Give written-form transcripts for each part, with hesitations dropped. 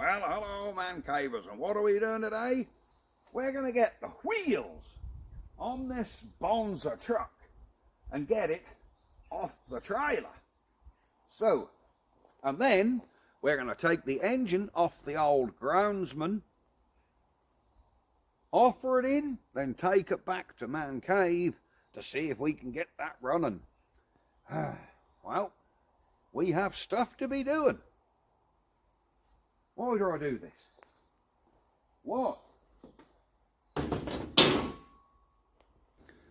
Well, hello man cavers, and what are we doing today? We're going to get the wheels on this Bonser truck and get it off the trailer. So, and then we're going to take the engine off the old groundsman, offer it in, then take it back to Man Cave to see if we can get that running. Well, we have stuff to be doing. Why do I do this? What?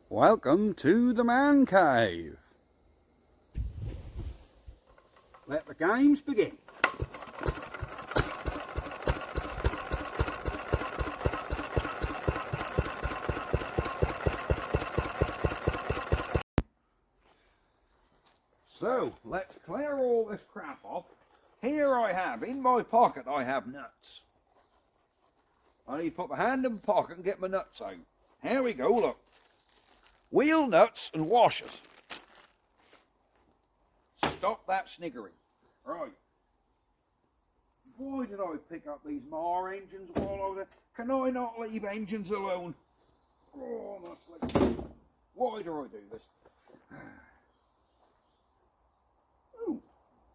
Welcome to the Man Cave. Let the games begin. So, let's clear all this crap off. Here I have, in my pocket, I have nuts. I need to put my hand in my pocket and get my nuts out. Here we go, look. Wheel nuts and washers. Stop that sniggering. Right. Why did I pick up these Mar engines while I was there? Can I not leave engines alone? Oh, honestly. Why do I do this?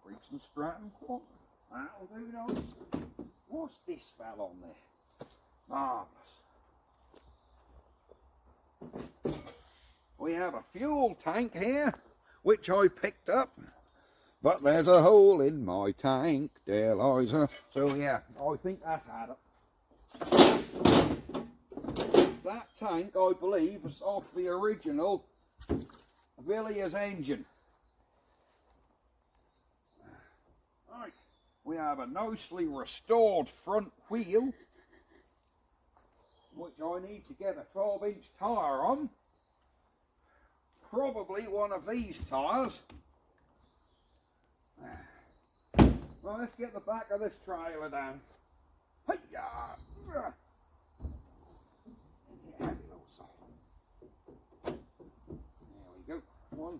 Briggs and Stratton Quad. That'll do, no. What's this fell on there? Marvellous. We have a fuel tank here, which I picked up, but there's a hole in my tank, dear Liza. So yeah, I think that's had it. That tank, I believe, is off the original Villiers engine. Right, we have a nicely restored front wheel, which I need to get a 12-inch tyre on. Probably one of these tyres. Well, let's get the back of this trailer down. Hi-ya! There we go. One.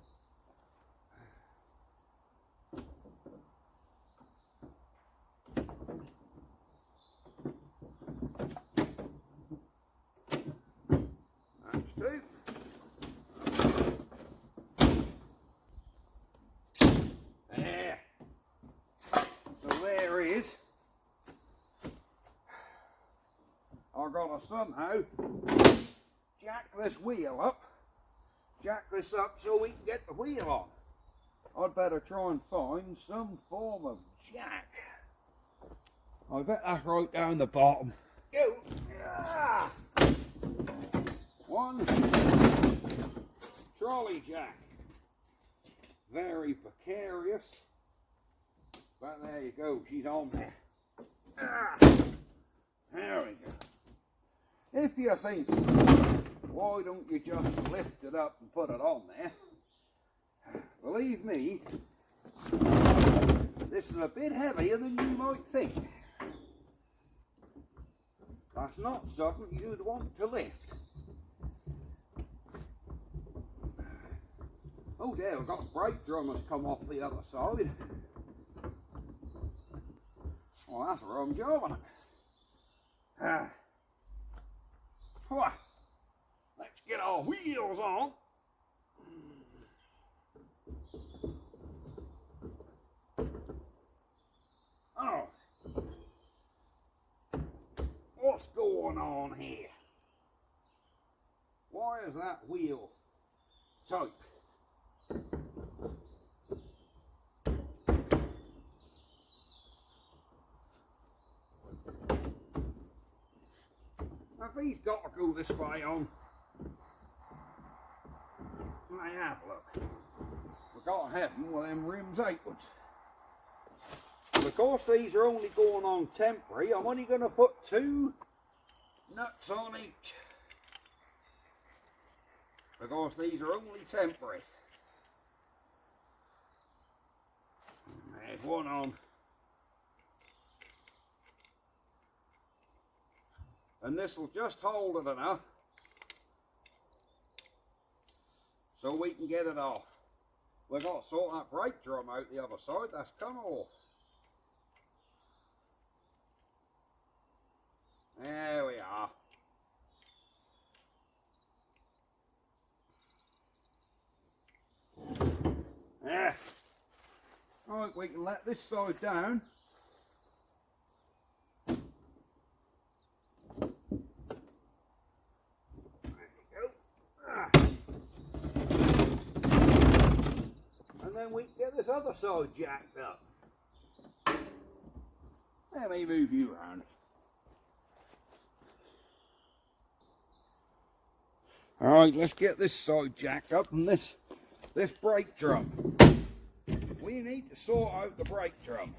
That's two. There. So there is. I've got to somehow jack this wheel up. Jack this up so we can get the wheel on. I'd better try and find some form of jack. I bet that's right down the bottom. Go! Ah! One trolley jack. Very precarious. But there you go, she's on there. Ah! There we go. If you think, why don't you just lift it up and put it on there? Believe me, this is a bit heavier than you might think. That's not something you'd want to lift. Oh dear, we've got the brake drum has come off the other side. Well, that's a wrong job, isn't it? Let's get our wheels on. Oh, what's going on here? Why is that wheel tight? Have these got to go this way on? Let me have a look. We've got to have them with them rims outwards. Because these are only going on temporary, I'm only going to put 2 nuts on each. Because these are only temporary. There's one on. And this will just hold it enough so we can get it off. We've got to sort that brake drum out the other side, that's come off. There we are. There. Right, we can let this side down. And then we can get this other side jacked up. Let me move you around. Alright, let's get this side jacked up and this brake drum. We need to sort out the brake drum.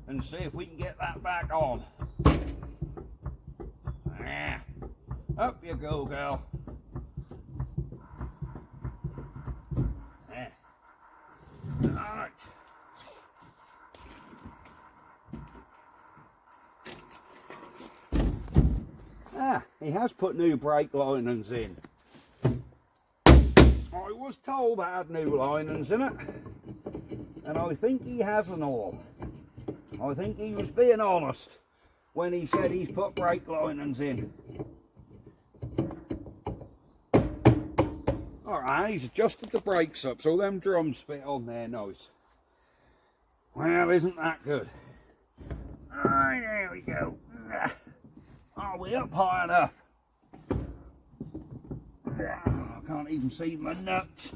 And see if we can get that back on. Ah, up you go, girl. Alright. Ah, he has put new brake linings in. I was told I had new linings in it, and I think he hasn't all. I think he was being honest when he said he's put brake linings in. Alright, he's adjusted the brakes up so them drums fit on there nice. Well, isn't that good? Alright, there we go. Are we up high enough? I can't even see my nuts.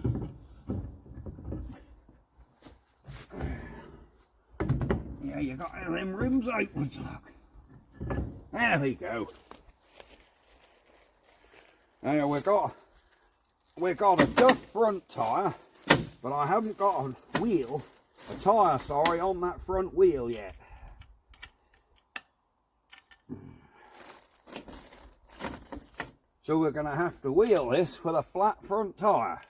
Yeah, you got them rims open, look. There we go. Now we've got a duff front tyre, but I haven't got a tyre, sorry, on that front wheel yet. So we're going to have to wheel this with a flat front tyre.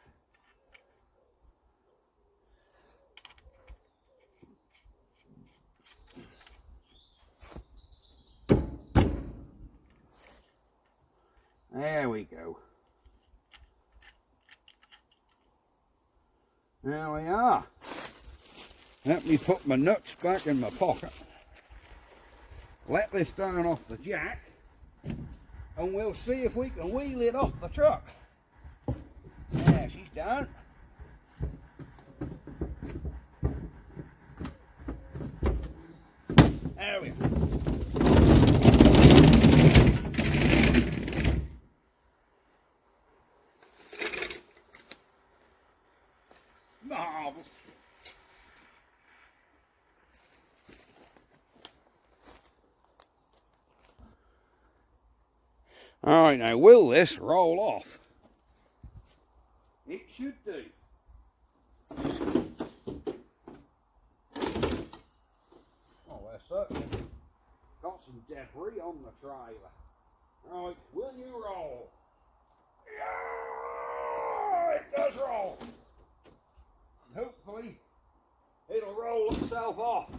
There we go. There we are. Let me put my nuts back in my pocket. Let this down off the jack. And we'll see if we can wheel it off the truck. There, she's down. There we go. Marvelous. Alright, now will this roll off? It should do. Oh, we're certainly got some debris on the trailer. Right, will you roll? Yeah, it does roll. And hopefully it'll roll itself off.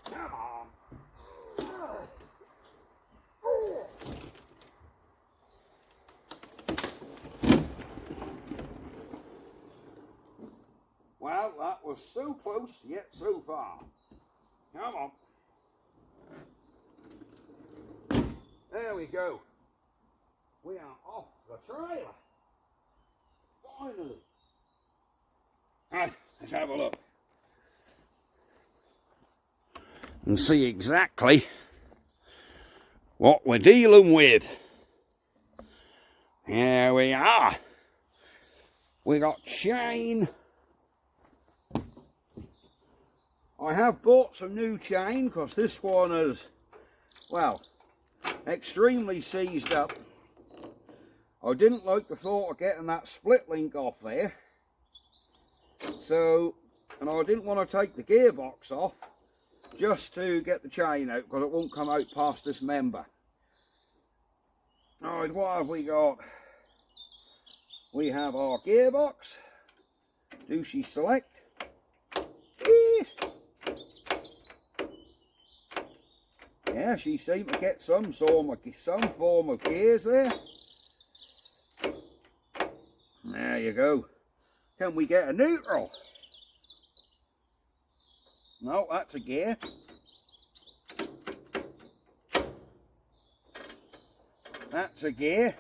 Come on. Well, that was so close, yet so far. Come on. There we go. We are off the trailer. Finally. Right, let's have a look. And see exactly what we're dealing with. Here we are. We got chain. I have bought some new chain because this one is, well, extremely seized up. I didn't like the thought of getting that split link off there. So, and I didn't want to take the gearbox off just to get the chain out because it won't come out past this member. Alright, what have we got? We have our gearbox. Do she select? Yes. Yeah, she seemed to get some form of gears there. There you go. Can we get a neutral? No, that's a gear. That's a gear.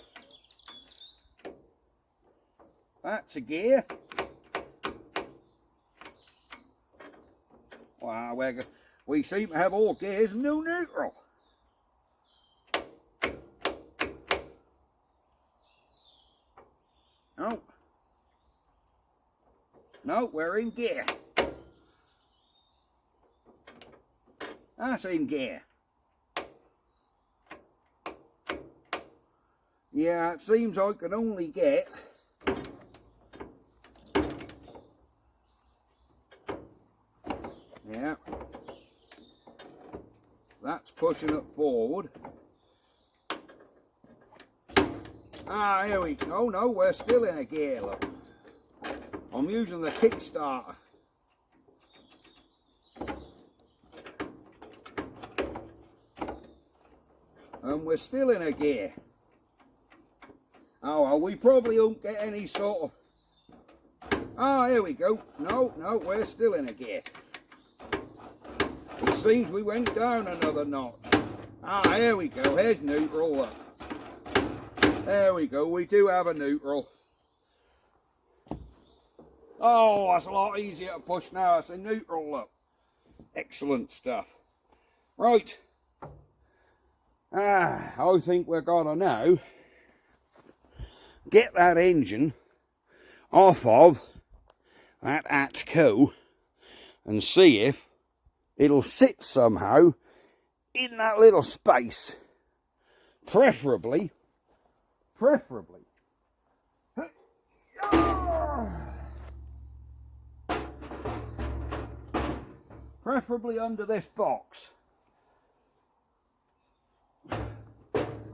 That's a gear. Wow, we seem to have all gears and no neutral. No. No, we're in gear. That's in gear. Yeah, it seems I can only get yeah. That's pushing it forward. Ah, here we go. No, we're still in a gear, look. I'm using the kickstarter. And we're still in a gear. Oh, well, we probably won't get any sort of... Ah, here we go. No, no, we're still in a gear. It seems we went down another notch. Ah, here we go. Here's neutral, look. There we go. We do have a neutral. Oh, that's a lot easier to push now. It's a neutral, look. Excellent stuff. Right. I think we're gonna now get that engine off of that Atco and see if it'll sit somehow in that little space. Preferably. Preferably under this box.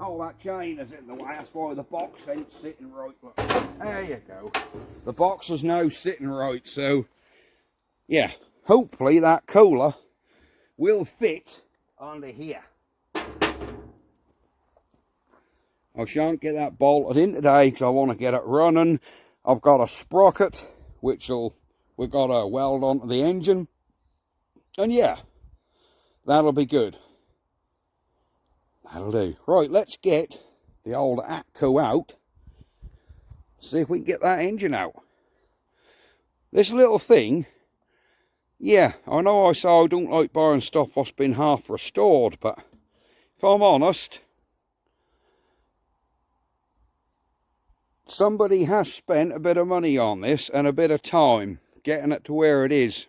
Oh, that chain is in the way, that's why the box ain't sitting right. Look. There you go. The box is now sitting right, so yeah, hopefully that cooler will fit under here. I shan't get that bolted in today because I want to get it running. I've got a sprocket which we've got to weld onto the engine. And yeah, that'll be good. That'll do. Right, let's get the old Atco out. See if we can get that engine out. This little thing, yeah, I know I say I don't like buying stuff that's been half restored, but if I'm honest, somebody has spent a bit of money on this and a bit of time getting it to where it is.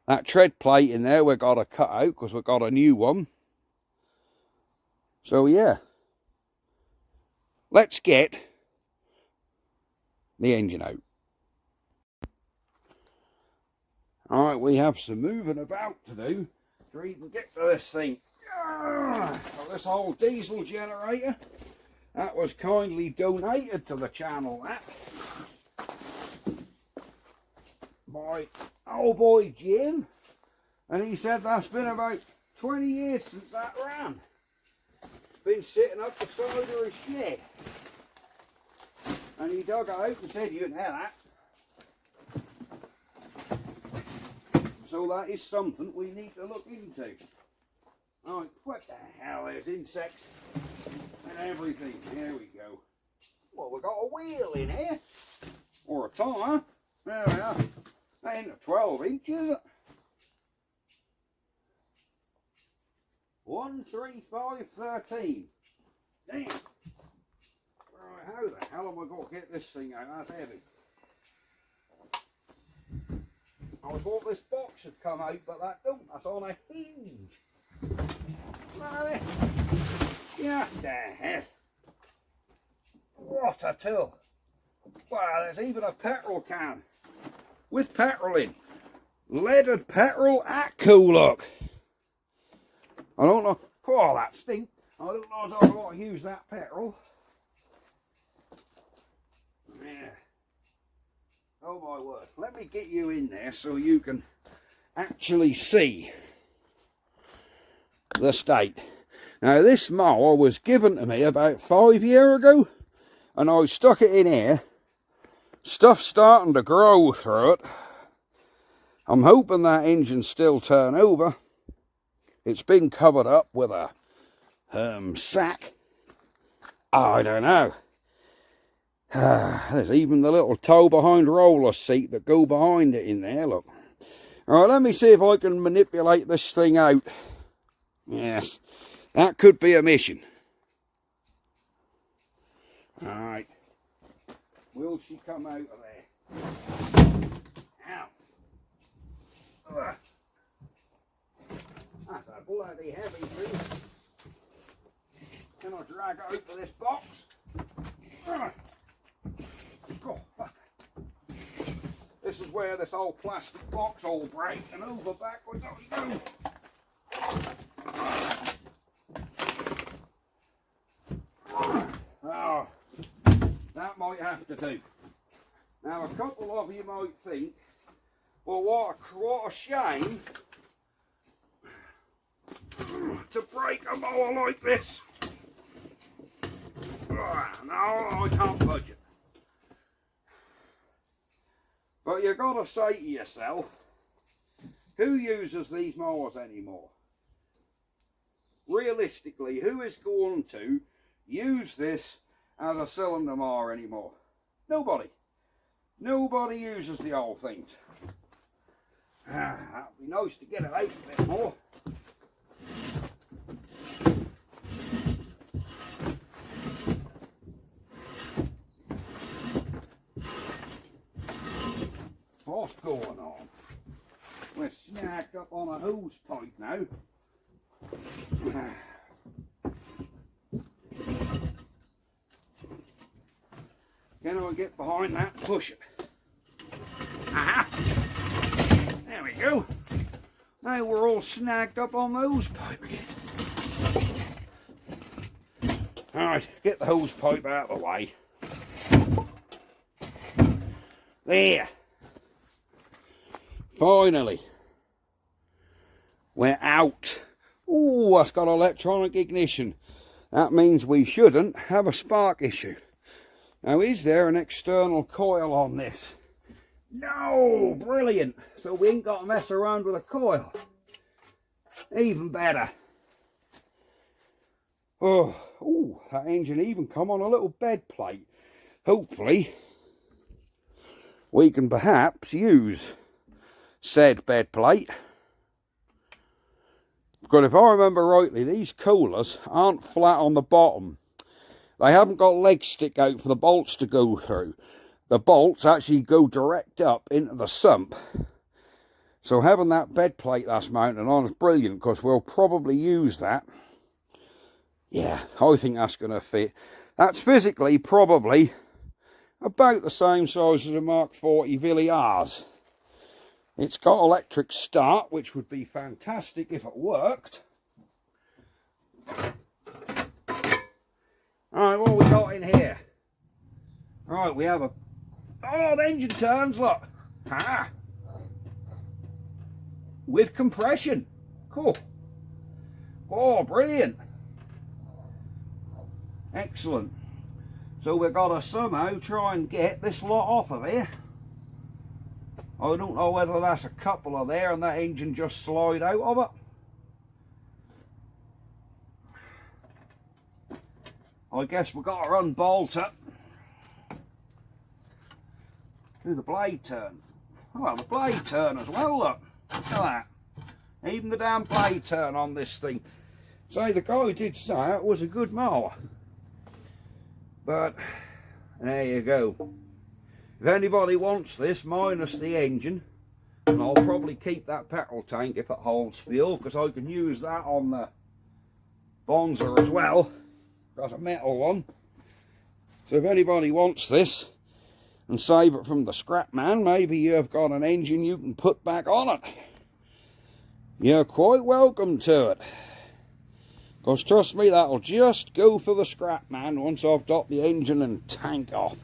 That tread plate in there we've got to cut out because we've got a new one. So yeah, let's get the engine out. Alright, we have some moving about to do to even get to this thing. This old diesel generator, that was kindly donated to the channel, that, by old boy Jim, and he said that's been about 20 years since that ran. Been sitting up the side of his shed, and he dug it out and said you can have that. So that is something we need to look into. Oh, what the hell, there's insects and everything. Here we go. Well, we've got a wheel in here, or a tyre. There we are. That ain't a 12 inch, is it? 13513. Damn. Right, how the hell am I going to get this thing out? That's heavy. I thought this box had come out, but that don't. That's on a hinge. Yeah, the hell. What a tool. Wow, there's even a petrol can with petrol in. Leaded petrol Atco, look. I don't know. Oh, that stink. I don't know if I want to use that petrol. Yeah. Oh my word. Let me get you in there so you can actually see the state. Now this mower was given to me about 5 years ago, and I stuck it in here. Stuff's starting to grow through it. I'm hoping that engine's still turn over. It's been covered up with a sack. I don't know. There's even the little tow behind roller seat that go behind it in there, look. Alright, let me see if I can manipulate this thing out. Yes, that could be a mission. Alright. Will she come out of there? Ow. Ugh. That's a bloody heavy thing. Can I drag it out of this box? Ugh. Oh, fuck. This is where this old plastic box will break, and over backwards I go. Oh, that might have to do. Now a couple of you might think, well, what a shame to break a mower like this. No, I can't budge it. But you got to say to yourself, who uses these mowers anymore? Realistically, who is going to use this as a cylinder mower anymore? Nobody. Nobody uses the old things. That'd be nice to get it out a bit more. What's going on? We're snagged up on a hose pipe now. Can I get behind that and push it? Aha! There we go. Now we're all snagged up on the hose pipe again. Alright, get the hose pipe out of the way. There. Finally. We're out. Oh, that's got electronic ignition. That means we shouldn't have a spark issue. Now, is there an external coil on this? No! Brilliant! So we ain't got to mess around with a coil. Even better. Oh, that engine even come on a little bed plate. Hopefully, we can perhaps use said bed plate. Because if I remember rightly, these coolers aren't flat on the bottom. They haven't got legs stick out for the bolts to go through. The bolts actually go direct up into the sump. So having that bed plate that's mounted on is brilliant, because we'll probably use that. Yeah, I think that's going to fit. That's physically probably about the same size as a Mark 40 Villiers. It's got electric start, which would be fantastic if it worked. Alright, what we got in here? Alright, we have a... Oh, the engine turns, look. Ah. With compression. Cool. Oh, brilliant. Excellent. So we've got to somehow try and get this lot off of there. I don't know whether that's a couple of there and that engine just slide out of it. I guess we've got to unbolt it. Do the blade turn. Oh, the blade turn as well, look. Look at that. Even the damn blade turn on this thing. So the guy did say it was a good mower. But there you go. If anybody wants this minus the engine, and I'll probably keep that petrol tank if it holds fuel, because I can use that on the Bonser as well. Got a metal one. So if anybody wants this and save it from the scrap man, maybe you've got an engine you can put back on it. You're quite welcome to it. Because trust me, that'll just go for the scrap man once I've got the engine and tank off.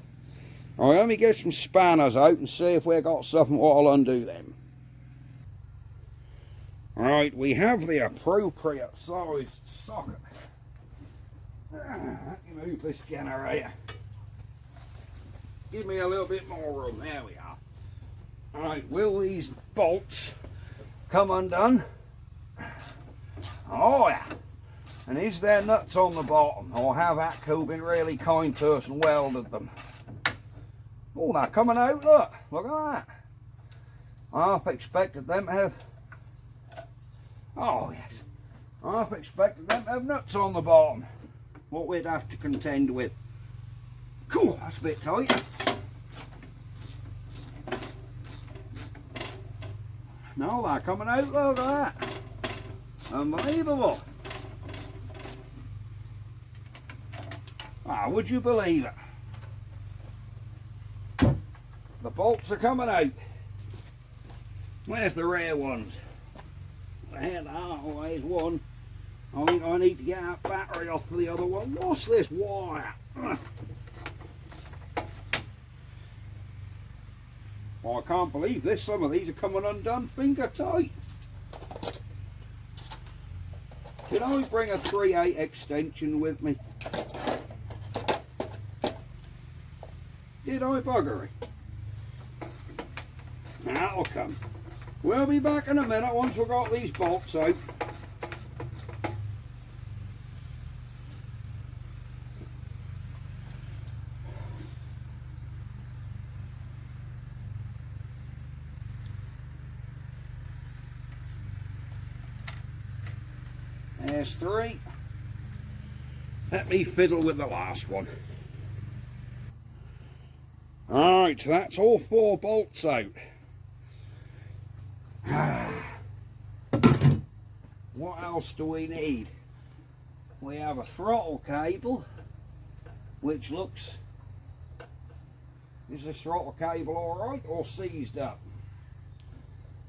Alright, let me get some spanners out and see if we've got something what'll undo them. Alright, we have the appropriate sized socket. Let me move this generator. Give me a little bit more room. There we are. Right, will these bolts come undone? Oh yeah. And is there nuts on the bottom, or have ATCO been really kind to us and welded them? Oh, they're coming out, look at that. I've expected them to have, oh yes, I've expected them to have nuts on the bottom. What we'd have to contend with. Cool, that's a bit tight. No, they're coming out, look at that. Unbelievable. Ah, would you believe it? The bolts are coming out. Where's the rare ones? There they are. Oh, there's one. I think I need to get that battery off for the other one. What's this wire? Oh, I can't believe this. Some of these are coming undone finger tight. Did I bring a 3/8 extension with me? Did I bugger it? That'll come. We'll be back in a minute once we've got these bolts out. There's 3. Let me fiddle with the last one. Alright, that's all 4 bolts out. What else do we need? We have a throttle cable, which looks, is this throttle cable alright or seized up?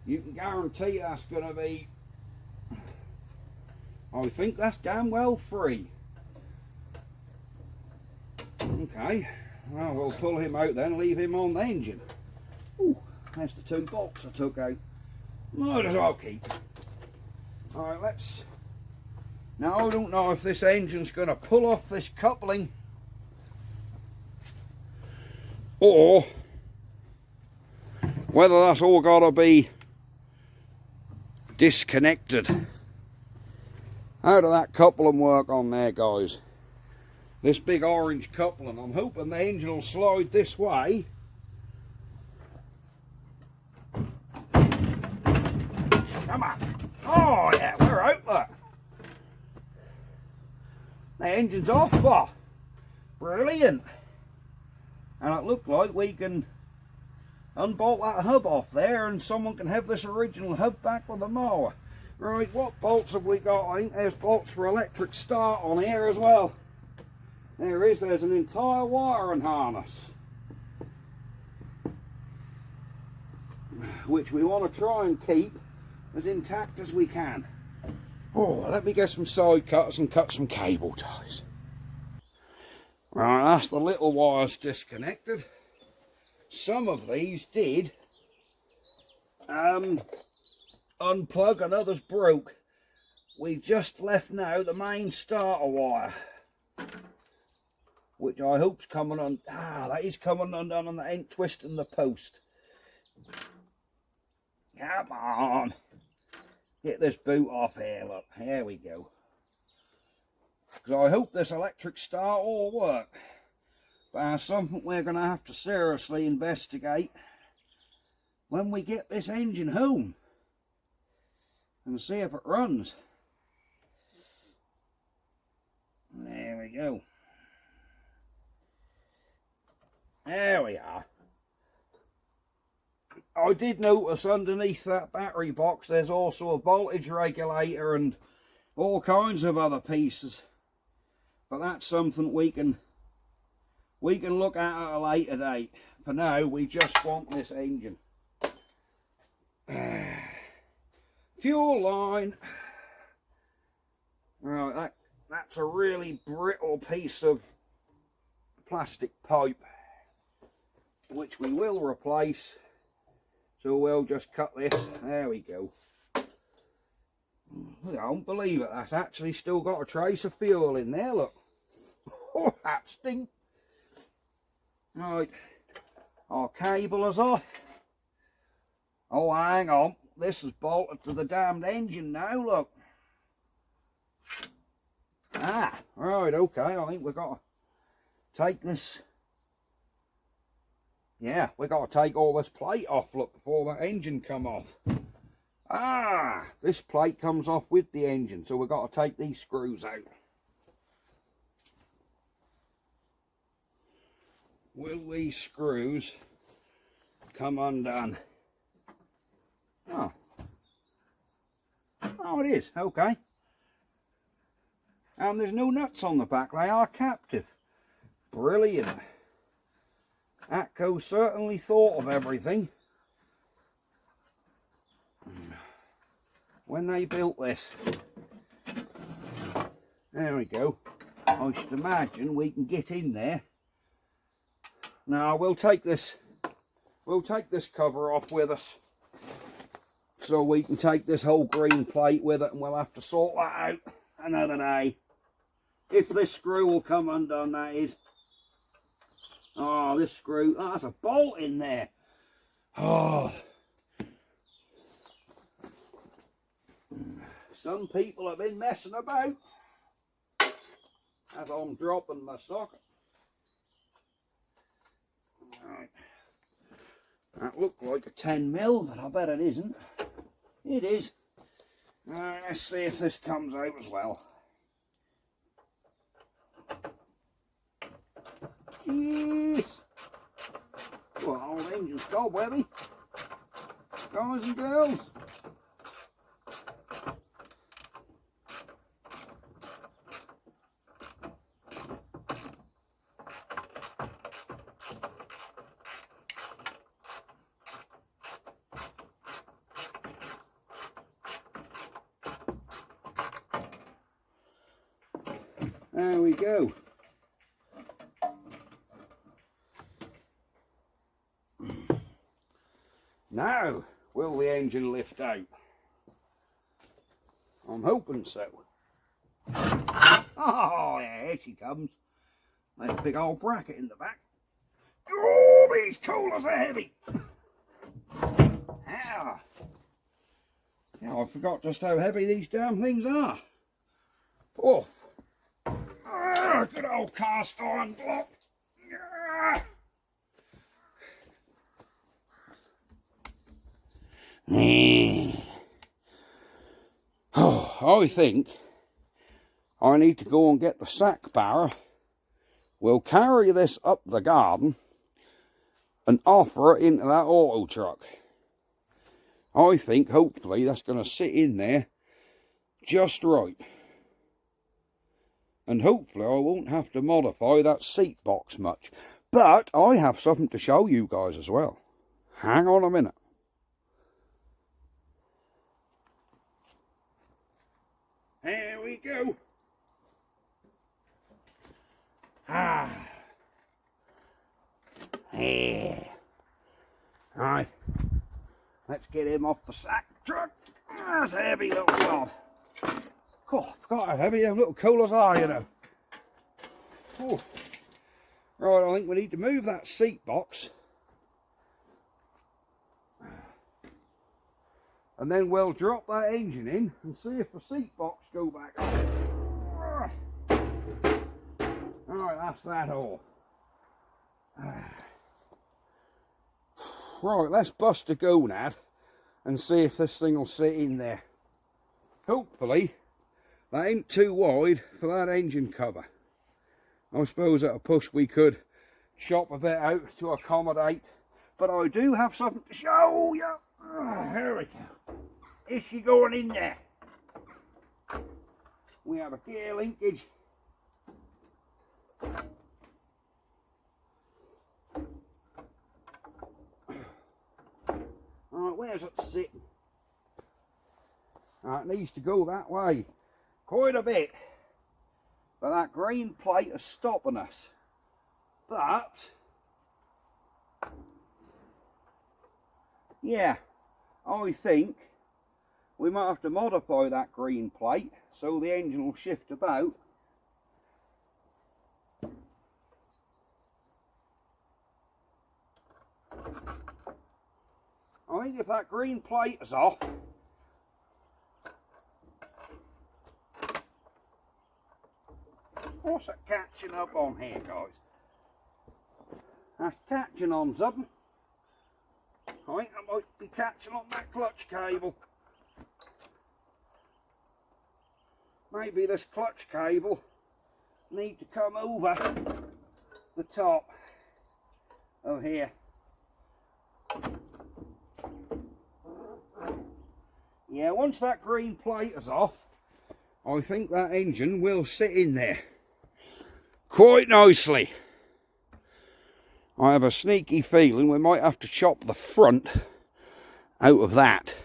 You can guarantee that's going to be, I think that's damn well free. Okay, well, we'll pull him out then, leave him on the engine. Ooh, there's the 2 bolts I took out. Might as well keep. Alright, let's... Now I don't know if this engine's going to pull off this coupling or whether that's all got to be disconnected. How did that coupling work on there, guys? This big orange coupling, I'm hoping the engine will slide this way. Come on. Oh yeah, we're out there. The engine's off, bah. Brilliant. And it looked like we can unbolt that hub off there and someone can have this original hub back with the mower. Right, what bolts have we got? I think there's bolts for electric start on here as well. There's an entire wiring harness, which we want to try and keep as intact as we can. Oh, let me get some side cutters and cut some cable ties. Right, that's the little wires disconnected. Some of these did unplug and others broke. We just left now the main starter wire, which I hope's coming on. Ah, that is coming undone and that ain't twisting the post. Come on. Get this boot off here, look. Here we go. Because I hope this electric start will work. But that's something we're going to have to seriously investigate when we get this engine home and see if it runs. There we go. There we are. I did notice underneath that battery box there's also a voltage regulator and all kinds of other pieces. But that's something we can look at a later date. For now, we just want this engine. Fuel line. Right, that's a really brittle piece of plastic pipe, which we will replace. So we'll just cut this. There we go. I don't believe it. That's actually still got a trace of fuel in there. Look. Oh, that stinks. Right. Our cable is off. Oh, hang on. This is bolted to the damned engine now, look. Ah, right, okay. I think we've got to take this. Yeah, we've got to take all this plate off, look, before that engine come off. Ah, this plate comes off with the engine, so we've got to take these screws out. Will these screws come undone? Oh. Oh, it is, okay. And there's no nuts on the back, they are captive. Brilliant. Atco certainly thought of everything when they built this. There we go. I should imagine we can get in there. Now we'll take this cover off with us, so we can take this whole green plate with it, and we'll have to sort that out another day. If this screw will come undone, that is. Oh, this screw, oh, that's a bolt in there. Oh. Some people have been messing about as I'm dropping my socket. Right. That looked like a 10mm, but I bet it isn't. It is. Let's see if this comes out as well. Jeez. Well, old engine's cobwebby. Guys and girls. There we go. Now, will the engine lift out? I'm hoping so. Oh, yeah, here she comes. There's a big old bracket in the back. Oh, these coolers are heavy. Ah. Yeah, I forgot just how heavy these damn things are. Oh. Ah, good old cast iron block. Ah. Oh, I think I need to go and get the sack barrow. We'll carry this up the garden and offer it into that auto truck. I think hopefully that's going to sit in there just right. And hopefully I won't have to modify that seat box much. But I have something to show you guys as well. Hang on a minute. There we go. Ah. Yeah. Right. Let's get him off the sack truck. That's a heavy little job. Oh, I forgot how heavy them little coolers are, you know. Oh. Right, I think we need to move that seat box. And then we'll drop that engine in and see if the seat box go back on. Alright, that's that all. Right, let's bust a gonad and see if this thing will sit in there. Hopefully, that ain't too wide for that engine cover. I suppose at a push we could chop a bit out to accommodate, but I do have something to show you. Here we go. Is she going in there? We have a gear linkage. Alright, where's it sitting? It needs to go that way quite a bit, but that green plate is stopping us. But yeah, I think we might have to modify that green plate so the engine will shift about. I think if that green plate is off, what's it catching up on here, guys? That's catching on something. I think I might be catching on that clutch cable. Maybe this clutch cable need to come over the top of here. Yeah, once that green plate is off, I think that engine will sit in there quite nicely. I have a sneaky feeling we might have to chop the front out of that,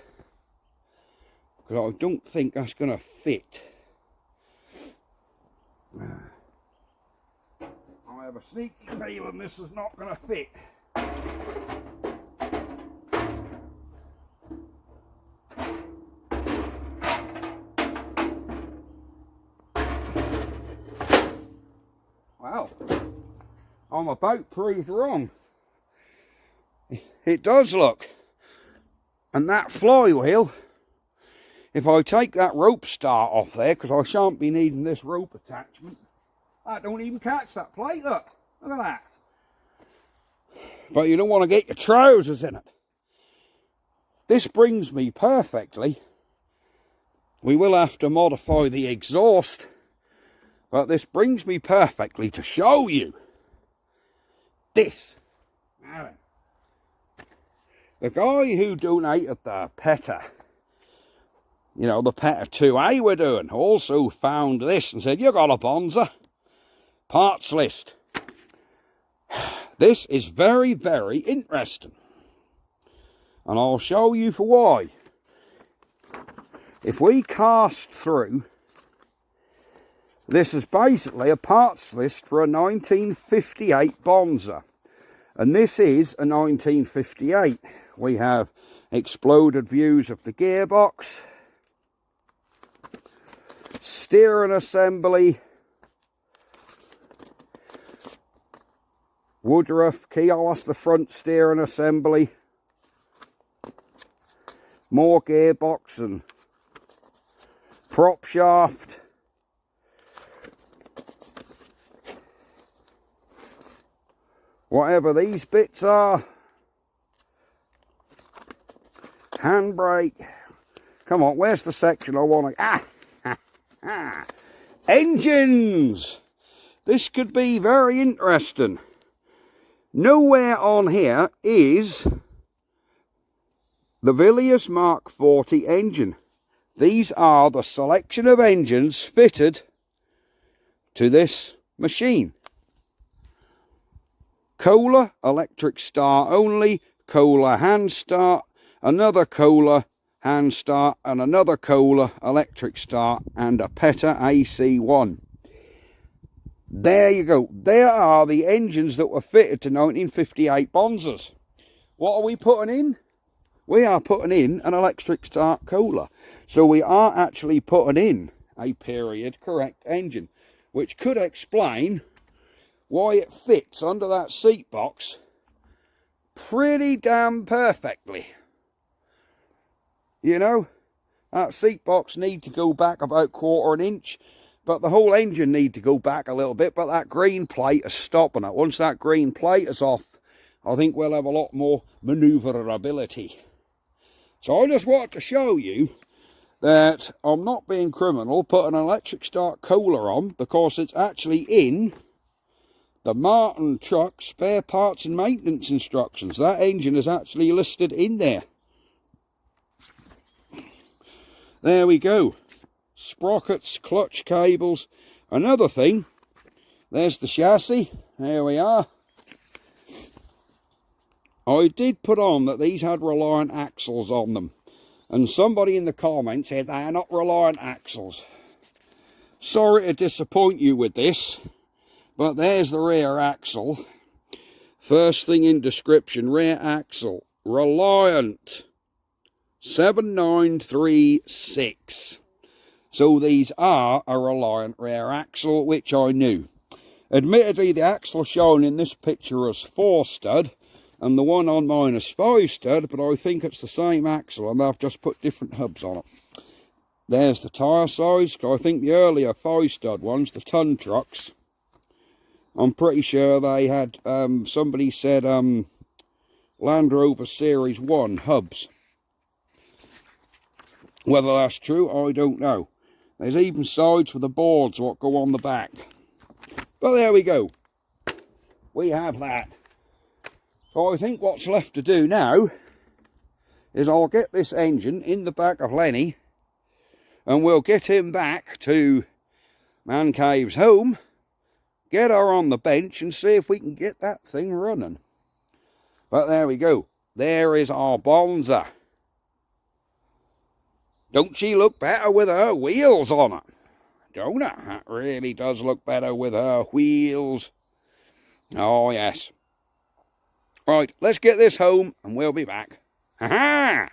because I don't think that's going to fit. I have a sneaky feeling this is not going to fit. Well, I'm about proved wrong. It does look. And that flywheel, if I take that rope start off there, because I shan't be needing this rope attachment, that don't even catch that plate, look at that. But you don't want to get your trousers in it. This brings me perfectly. We will have to modify the exhaust, but this brings me perfectly to show you this. Now then, the guy who donated the Petter, you know, the Petter 2A we're doing, also found this and said, you got a Bonser parts list. This is very, very interesting. And I'll show you for why. If we cast through, this is basically a parts list for a 1958 Bonser. And this is a 1958. We have exploded views of the gearbox, steering assembly, Woodruff keel, that's the front steering assembly, more gearbox and prop shaft, whatever these bits are, handbrake. Come on, where's the section I want to... Engines! This could be very interesting. Nowhere on here is the Villiers Mark 40 engine. These are the selection of engines fitted to this machine. Kohler electric start only, Kohler hand start, another Kohler hand start, and another Kohler electric start, and a Petter AC1. There you go. There are the engines that were fitted to 1958 Bonsers. What are we putting in? We are putting in an electric start Kohler. So we are actually putting in a period correct engine, which could explain why it fits under that seat box pretty damn perfectly. You know, that seat box need to go back about 1/4 inch, but the whole engine need to go back a little bit, but that green plate is stopping it. Once that green plate is off, I think we'll have a lot more manoeuvrability. So I just wanted to show you that I'm not being criminal putting an electric start Kohler on, because it's actually in the Martin truck spare parts and maintenance instructions. That engine is actually listed in there. There we go. Sprockets, clutch cables. Another thing, there's the chassis. There we are. I did put on that these had Reliant axles on them, and somebody in the comments said they are not Reliant axles. Sorry to disappoint you with this, but there's the rear axle. First thing in description, rear axle, Reliant 7936. So these are a Reliant rear axle, which I knew. Admittedly, the axle shown in this picture is 4 stud, And the one on mine is 5 stud, but I think it's the same axle and I've just put different hubs on it. There's the tyre size. I think the earlier 5 stud ones, the ton trucks, I'm pretty sure they had, somebody said Land Rover Series 1 hubs. Whether that's true, I don't know. There's even sides for the boards what go on the back. But there we go. We have that. So I think what's left to do now is I'll get this engine in the back of Lenny and we'll get him back to Man Cave's home, get her on the bench and see if we can get that thing running. But there we go. There is our Bonser. Don't she look better with her wheels on it? Don't it? That really does look better with her wheels. Oh, yes. Right, let's get this home and we'll be back. Ha ha!